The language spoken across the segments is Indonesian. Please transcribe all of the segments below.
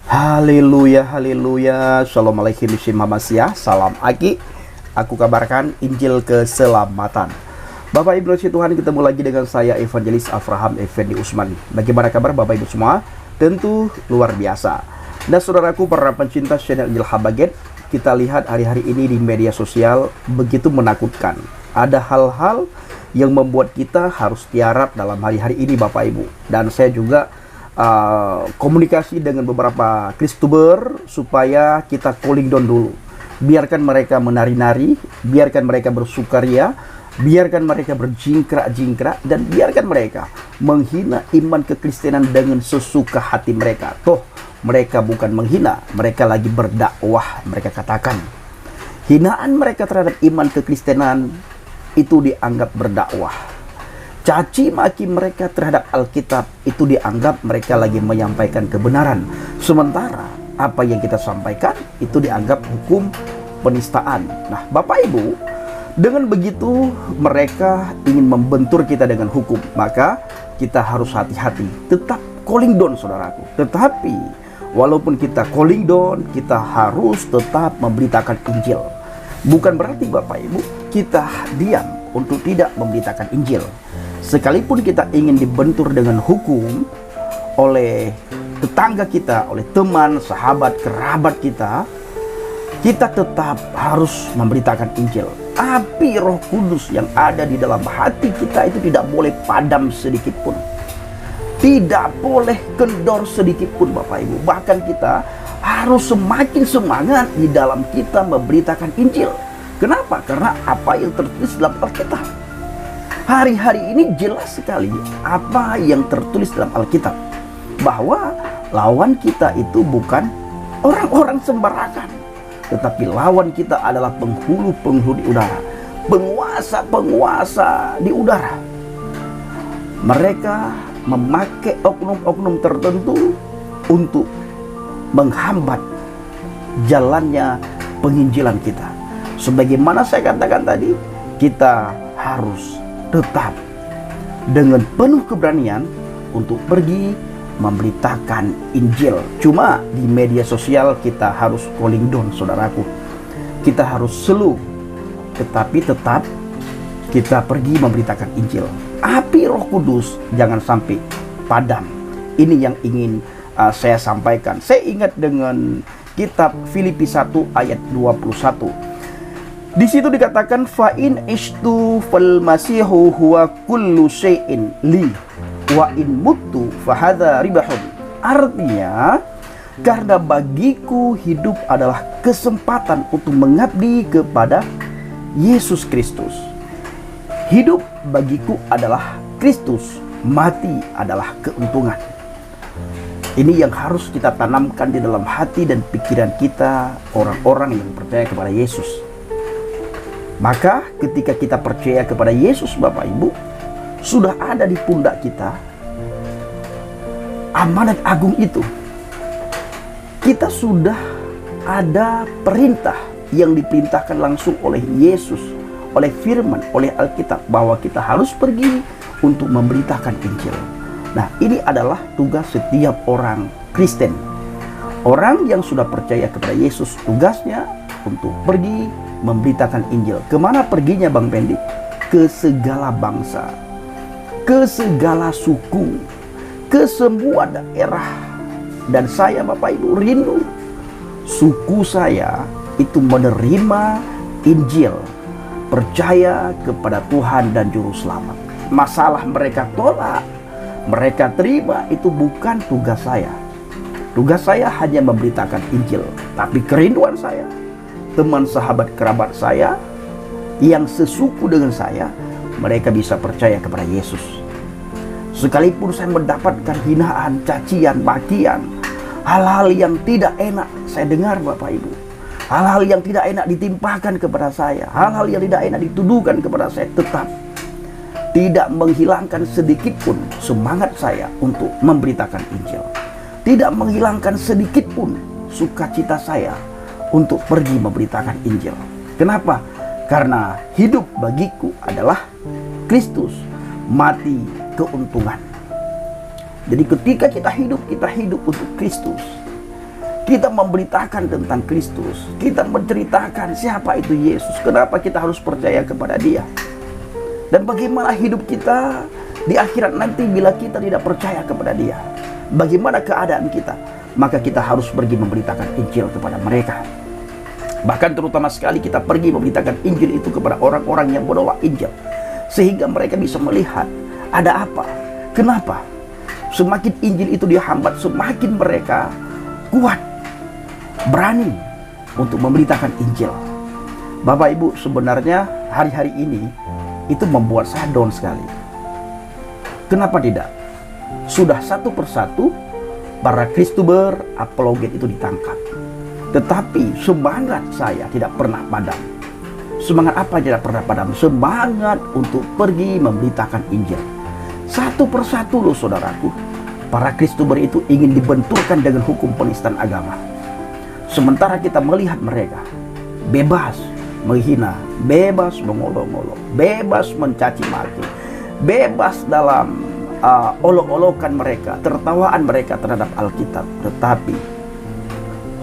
Haleluya, haleluya. Shalom alaikum Mamasya. Salam Aki. Aku kabarkan Injil keselamatan. Bapak Ibu Tuhan, ketemu lagi dengan saya Evangelis Avraham Effendi Usman. Bagaimana kabar Bapak Ibu semua? Tentu luar biasa. Dan saudaraku para pencinta channel Injil Habaget, kita lihat hari-hari ini di media sosial begitu menakutkan. Ada hal-hal yang membuat kita harus tiarap dalam hari-hari ini Bapak Ibu. Dan saya juga komunikasi dengan beberapa Kristuber supaya kita cooling down dulu. Biarkan mereka menari-nari, biarkan mereka bersukaria, biarkan mereka berjingkrak-jingkrak, dan biarkan mereka menghina iman kekristenan dengan sesuka hati mereka. Toh mereka bukan menghina, mereka lagi berdakwah. Mereka katakan hinaan mereka terhadap iman kekristenan itu dianggap berdakwah. Caci maki mereka terhadap Alkitab itu dianggap mereka lagi menyampaikan kebenaran. Sementara apa yang kita sampaikan itu dianggap hukum penistaan. Nah Bapak Ibu, dengan begitu mereka ingin membentur kita dengan hukum. Maka kita harus hati-hati. Tetap calling down saudaraku. Tetapi walaupun kita calling down, kita harus tetap memberitakan Injil. Bukan berarti Bapak Ibu kita diam untuk tidak memberitakan Injil. Sekalipun kita ingin dibentur dengan hukum oleh tetangga kita, oleh teman, sahabat, kerabat kita, kita tetap harus memberitakan Injil. Api Roh Kudus yang ada di dalam hati kita itu tidak boleh padam sedikit pun. Tidak boleh kendor sedikit pun Bapak Ibu. Bahkan kita harus semakin semangat di dalam kita memberitakan Injil. Kenapa? Karena apa yang tertulis dalam Alkitab. Hari-hari ini jelas sekali apa yang tertulis dalam Alkitab. Bahwa lawan kita itu bukan orang-orang sembarangan. Tetapi lawan kita adalah penghulu-penghulu di udara. Penguasa-penguasa di udara. Mereka memakai oknum-oknum tertentu untuk menghambat jalannya penginjilan kita. Sebagaimana saya katakan tadi, kita harus tetap dengan penuh keberanian untuk pergi memberitakan Injil. Cuma di media sosial kita harus calling down saudaraku. Kita harus slow, tetapi tetap kita pergi memberitakan Injil. Api Roh Kudus jangan sampai padam. Ini yang ingin saya sampaikan. Saya ingat dengan kitab Filipi 1 ayat 21. Di situ dikatakan fa in ishtu fal masihu huwa kullu syai'in li wa in mutu fa hadza ribahun. Artinya, karena bagiku hidup adalah kesempatan untuk mengabdi kepada Yesus Kristus. Hidup bagiku adalah Kristus, mati adalah keuntungan. Ini yang harus kita tanamkan di dalam hati dan pikiran kita, orang-orang yang percaya kepada Yesus. Maka ketika kita percaya kepada Yesus Bapak Ibu, sudah ada di pundak kita amanat agung itu. Kita sudah ada perintah yang diperintahkan langsung oleh Yesus, oleh firman, oleh Alkitab, bahwa kita harus pergi untuk memberitakan Injil. Nah ini adalah tugas setiap orang Kristen. Orang yang sudah percaya kepada Yesus, tugasnya untuk pergi memberitakan Injil. Kemana perginya Bang Pendi? Ke segala bangsa, ke segala suku, ke semua daerah. Dan saya Bapak Ibu rindu suku saya itu menerima Injil, percaya kepada Tuhan dan Juru Selamat. Masalah mereka tolak, mereka terima, itu bukan tugas saya. Tugas saya hanya memberitakan Injil. Tapi kerinduan saya, teman, sahabat, kerabat saya yang sesuku dengan saya, mereka bisa percaya kepada Yesus. Sekalipun saya mendapatkan hinaan, cacian, makian, hal-hal yang tidak enak saya dengar Bapak Ibu, hal-hal yang tidak enak ditimpakan kepada saya, hal-hal yang tidak enak dituduhkan kepada saya, tetap tidak menghilangkan sedikit pun semangat saya untuk memberitakan Injil. Tidak menghilangkan sedikit pun sukacita saya untuk pergi memberitakan Injil. Kenapa? Karena hidup bagiku adalah Kristus, mati keuntungan. Jadi ketika kita hidup untuk Kristus. Kita memberitakan tentang Kristus. Kita menceritakan siapa itu Yesus. Kenapa kita harus percaya kepada Dia. Dan bagaimana hidup kita di akhirat nanti bila kita tidak percaya kepada Dia. Bagaimana keadaan kita. Maka kita harus pergi memberitakan Injil kepada mereka. Bahkan terutama sekali kita pergi memberitakan Injil itu kepada orang-orang yang menolak Injil. Sehingga mereka bisa melihat ada apa. Kenapa? Semakin Injil itu dihambat, semakin mereka kuat, berani untuk memberitakan Injil. Bapak Ibu, sebenarnya hari-hari ini itu membuat saya down sekali. Kenapa tidak? Sudah satu persatu para Kristuber, apologet itu ditangkap. Tetapi semangat saya tidak pernah padam. Semangat apa tidak pernah padam? Semangat untuk pergi memberitakan Injil. Satu persatu loh saudaraku, para Kristuber itu ingin dibenturkan dengan hukum penistaan agama. Sementara kita melihat mereka bebas menghina, bebas mengolok-olok, bebas mencaci maki, bebas dalam olok-olokan mereka, tertawaan mereka terhadap Alkitab. Tetapi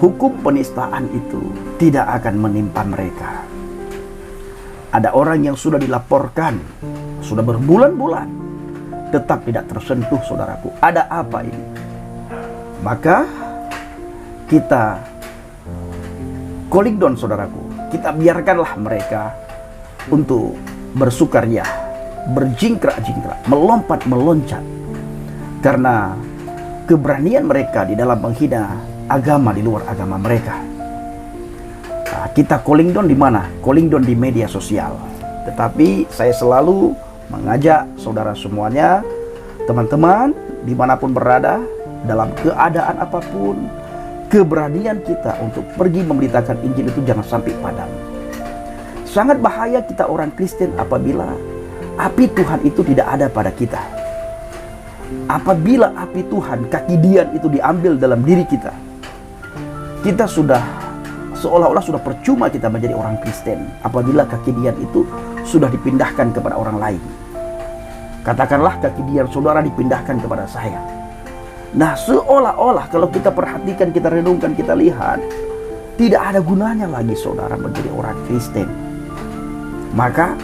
hukum penistaan itu tidak akan menimpa mereka. Ada orang yang sudah dilaporkan, sudah berbulan-bulan, tetap tidak tersentuh saudaraku. Ada apa ini? Maka kita calling down saudaraku. Kita biarkanlah mereka untuk bersukaria, berjingkrak-jingkrak, melompat, meloncat. Karena keberanian mereka di dalam menghina agama di luar agama mereka. Nah, kita calling down di mana? Calling down di media sosial. Tetapi saya selalu mengajak saudara semuanya, teman-teman, dimanapun berada, dalam keadaan apapun, keberanian kita untuk pergi memberitakan Injil itu jangan sampai padam. Sangat bahaya kita orang Kristen apabila api Tuhan itu tidak ada pada kita. Apabila api Tuhan, kaki dian itu diambil dalam diri kita, kita sudah seolah-olah sudah percuma kita menjadi orang Kristen apabila kaki dian itu sudah dipindahkan kepada orang lain. Katakanlah kaki dian saudara dipindahkan kepada saya. Nah, seolah-olah kalau kita perhatikan, kita renungkan, kita lihat, tidak ada gunanya lagi saudara menjadi orang Kristen. Maka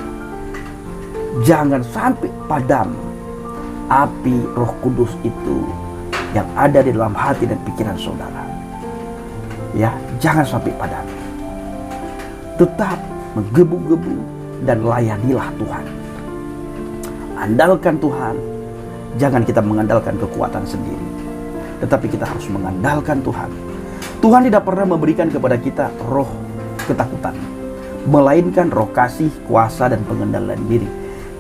jangan sampai padam api Roh Kudus itu yang ada di dalam hati dan pikiran saudara. Ya, jangan sampai padam. Tetap menggebu-gebu dan layanilah Tuhan. Andalkan Tuhan. Jangan kita mengandalkan kekuatan sendiri, tetapi kita harus mengandalkan Tuhan. Tuhan tidak pernah memberikan kepada kita roh ketakutan, melainkan roh kasih, kuasa, dan pengendalian diri.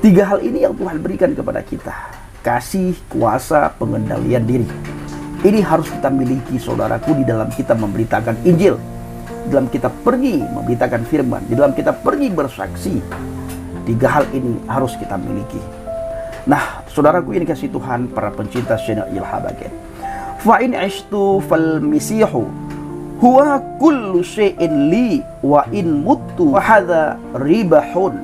3 hal ini yang Tuhan berikan kepada kita. Kasih, kuasa, pengendalian diri. Ini harus kita miliki saudaraku di dalam kita memberitakan Injil, dalam kita pergi memberitakan firman, di dalam kita pergi bersaksi. 3 hal ini harus kita miliki. Nah, saudaraku yang dikasihi Tuhan, para pencinta channel Ilhabaget, fa in ishtu fal misihu huwa kullu syai'in li wa in muttu wa hadza ribahun.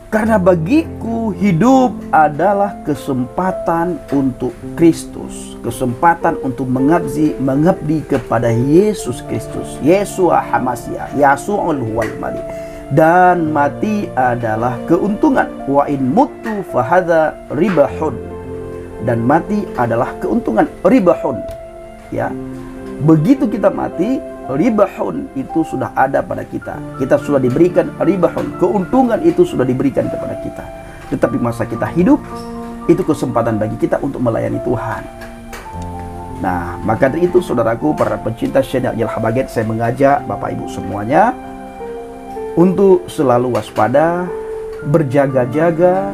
Karena bagiku hidup adalah kesempatan untuk Kristus, kesempatan untuk mengabdi kepada Yesus Kristus, Yesua Hamasia, Yasu'ul Huwal Malik. Dan mati adalah keuntungan. Wa in mutu fahadha ribahun. Dan mati adalah keuntungan, ribahun. Ya, begitu kita mati, ribahun itu sudah ada pada kita. Kita sudah diberikan ribahun, keuntungan itu sudah diberikan kepada kita. Tetapi masa kita hidup, itu kesempatan bagi kita untuk melayani Tuhan. Nah, maka dari itu saudaraku, para pencinta channel Ilhabaget, saya mengajak Bapak Ibu semuanya untuk selalu waspada, berjaga-jaga,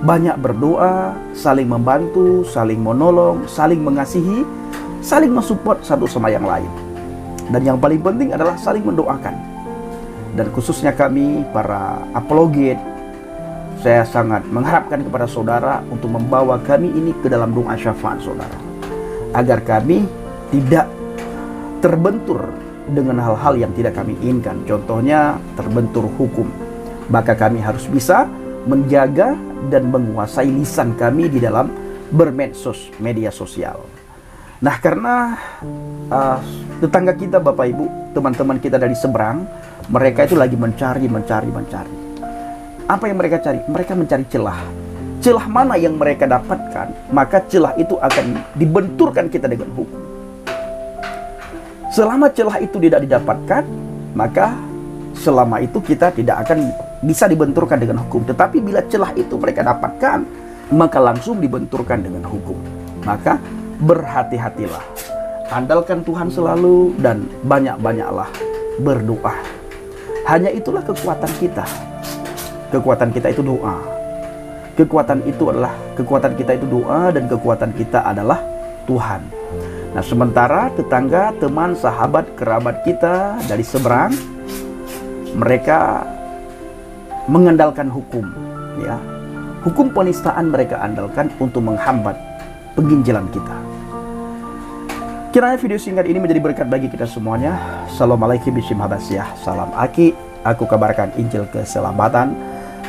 banyak berdoa, saling membantu, saling menolong, saling mengasihi, saling mensupport satu sama yang lain. Dan yang paling penting adalah saling mendoakan. Dan khususnya kami, para apologet, saya sangat mengharapkan kepada saudara untuk membawa kami ini ke dalam doa syafaat saudara, agar kami tidak terbentur dengan hal-hal yang tidak kami inginkan. Contohnya terbentur hukum. Maka kami harus bisa menjaga dan menguasai lisan kami di dalam bermedsos, media sosial. Nah, karena tetangga kita, Bapak Ibu, teman-teman kita dari seberang, mereka itu lagi mencari. Apa yang mereka cari? Mereka mencari celah. Celah mana yang mereka dapatkan, maka celah itu akan dibenturkan kita dengan hukum. Selama celah itu tidak didapatkan, maka selama itu kita tidak akan bisa dibenturkan dengan hukum. Tetapi bila celah itu mereka dapatkan, maka langsung dibenturkan dengan hukum. Maka berhati-hatilah, andalkan Tuhan selalu, dan banyak-banyaklah berdoa. Hanya itulah kekuatan kita. Kekuatan kita itu doa. Kekuatan kita itu doa, dan kekuatan kita adalah Tuhan. Nah, sementara tetangga, teman, sahabat, kerabat kita dari seberang, mereka mengandalkan hukum, ya. Hukum penistaan mereka andalkan untuk menghambat penginjilan kita. Kiranya video singkat ini menjadi berkat bagi kita semuanya. Assalamualaikum bishim habasyah. Salam Aki. Aku kabarkan Injil keselamatan.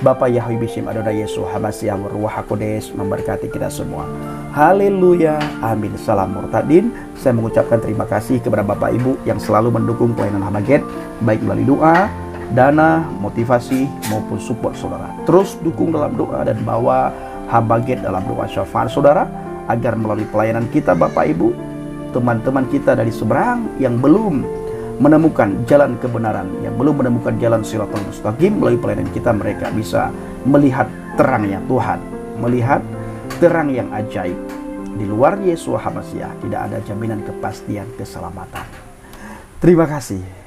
Bapa Yahweh bishim Adonai Yesus habasyah Ruach HaKodes memberkati kita semua. Haleluya. Amin. Salam murtadin. Saya mengucapkan terima kasih kepada Bapak Ibu yang selalu mendukung pelayanan Hamaget, baik melalui doa, dana, motivasi, maupun support saudara. Terus dukung dalam doa dan bawa Hamaget dalam doa syafaat saudara, agar melalui pelayanan kita, Bapak Ibu, teman-teman kita dari seberang yang belum menemukan jalan kebenaran, yang belum menemukan jalan Shiratal Mustaqim, melalui pelayanan kita mereka bisa melihat terangnya Tuhan, melihat terang yang ajaib. Di luar Yesua HaMasiah tidak ada jaminan kepastian keselamatan. Terima kasih.